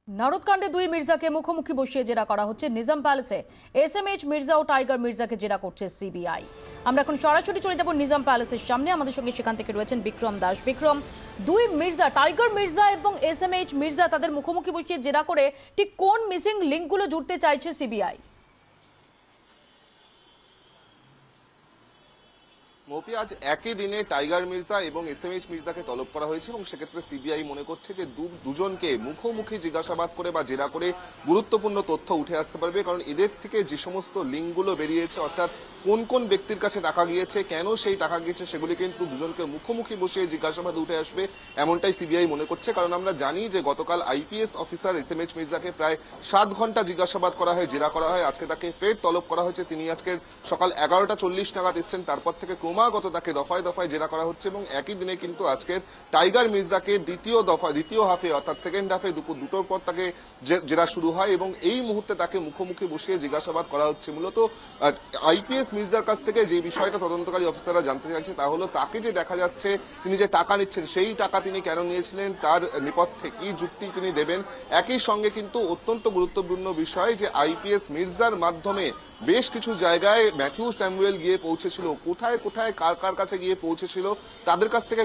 নারদকাণ্ডে দুই মির্জাকে মুখোমুখি বসিয়ে জেরা করা হচ্ছে নিজাম প্যালেসে। এসএমএইচ মির্জা ও টাইগার মির্জাকে জেরা করছে সিবিআই। আমরা এখন সরাসরি চলে যাব নিজাম প্যালেসের সামনে। আমাদের সঙ্গে সেখান থেকে রয়েছেন বিক্রম দাস। বিক্রম, দুই মির্জা টাইগার মির্জা এবং এসএমএইচ মির্জা তাদের মুখোমুখি বসিয়ে জেরা করে ঠিক কোন মিসিং লিঙ্কগুলো জুড়তে চাইছে সিবিআই? মৌপি, আজ একই দিনে টাইগার মির্জা এবং এসএমএইচ মির্জাকে তলব করা হয়েছে এবং সেক্ষেত্রে সিবিআই মনে করছে যে দুজনকে মুখোমুখি জিজ্ঞাসাবাদ করে বা জেরা করে গুরুত্বপূর্ণ তথ্য উঠে আসতে পারবে। কারণ এদের থেকে যে সমস্ত লিঙ্কগুলো বেরিয়েছে, অর্থাৎ কোন কোন ব্যক্তির কাছে টাকা গিয়েছে, কেন সেই টাকা গিয়েছে, সেগুলি কিন্তু দুজনকে মুখোমুখি বসিয়ে জিজ্ঞাসাবাদ উঠে আসবে, এমনটাই সিবিআই মনে করছে। কারণ আমরা জানি যে গতকাল আইপিএস অফিসার এসএমএইচ মির্জাকে প্রায় 7 ঘন্টা জিজ্ঞাসাবাদ করা হয়, জেরা করা হয়। আজকে তাকে ফের তলব করা হয়েছে। তিনি আজকে সকাল 11টা 40 নাগাদ এসছেন। তারপর থেকে ক্রমাগত তাকে দফায় দফায় জেরা করা হচ্ছে এবং একই দিনে কিন্তু আজকের টাইগার মির্জাকে দ্বিতীয় হাফে অর্থাৎ সেকেন্ড হাফে দুপুর 2টোর পর তাকে জেরা শুরু হয় এবং এই মুহূর্তে তাকে মুখোমুখি বসিয়ে জিজ্ঞাসাবাদ করা হচ্ছে। মূলত আইপিএস মির্জার কাছ থেকে যে বিষয়টা তদন্তকারী অফিসাররা জানতে চাইছে তা হলো তাকে যে দেখা যাচ্ছে তিনি যে টাকা নিচ্ছেন, সেই টাকা তিনি কেন নিয়েছিলেন, তার নেপথ্যে কি যুক্তি তিনি দেবেন। একই সঙ্গে কিন্তু অত্যন্ত গুরুত্বপূর্ণ বিষয় যে আইপিএস মির্জার মাধ্যমে বেশ কিছু জায়গায় ম্যাথিউ স্যামুয়েল গিয়ে পৌঁছেছিল, কোথায় কোথায় কার কার কাছে গিয়ে পৌঁছেছিল, তাদের কাছ থেকে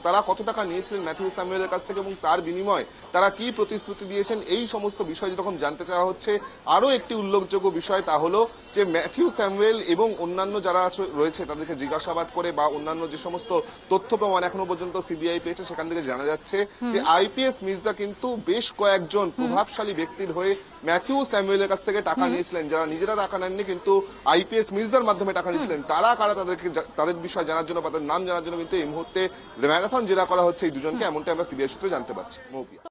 তারা কত টাকা নিয়েছিলেন ম্যাথিউ স্যামুয়েলের কাছ থেকে এবং তার বিনিময়ে তারা কি প্রতিশ্রুতি দিয়েছেন, এই সমস্ত বিষয় যখন জানতে চাওয়া হচ্ছে। আরো একটি উল্লেখযোগ্য বিষয় তা হলো যে ম্যাথিউ স্যামুয়েল এবং অন্যান্য যারা রয়েছে তাদেরকে জিজ্ঞাসাবাদ করে বা অন্যান্য যে সমস্ত তথ্য প্রমাণ এখনো পর্যন্ত সিবিআই পেয়েছে, সেখান থেকে জানা যাচ্ছে যে আইপিএস মির্জা কিন্তু বেশ কয়েকজন প্রভাবশালী ব্যক্তির হয়ে ম্যাথিউ স্যামুয়েলের কাছ থেকে টাকা নিয়েছিলেন, যারা নিজেরা টাকা নেননি কিন্তু আইপিএস মির্জার মাধ্যমে টাকা নিয়েছিলেন। তারা কারা, তাদের বিষয় জানার জন্য বা তাদের নাম জানার জন্য কিন্তু এই মুহূর্তে ম্যারাথন জেরা করা হচ্ছে এই দুজনকে, এমনটা আমরা সিবিআই সূত্রে জানতে পারছি। মৌপিয়া।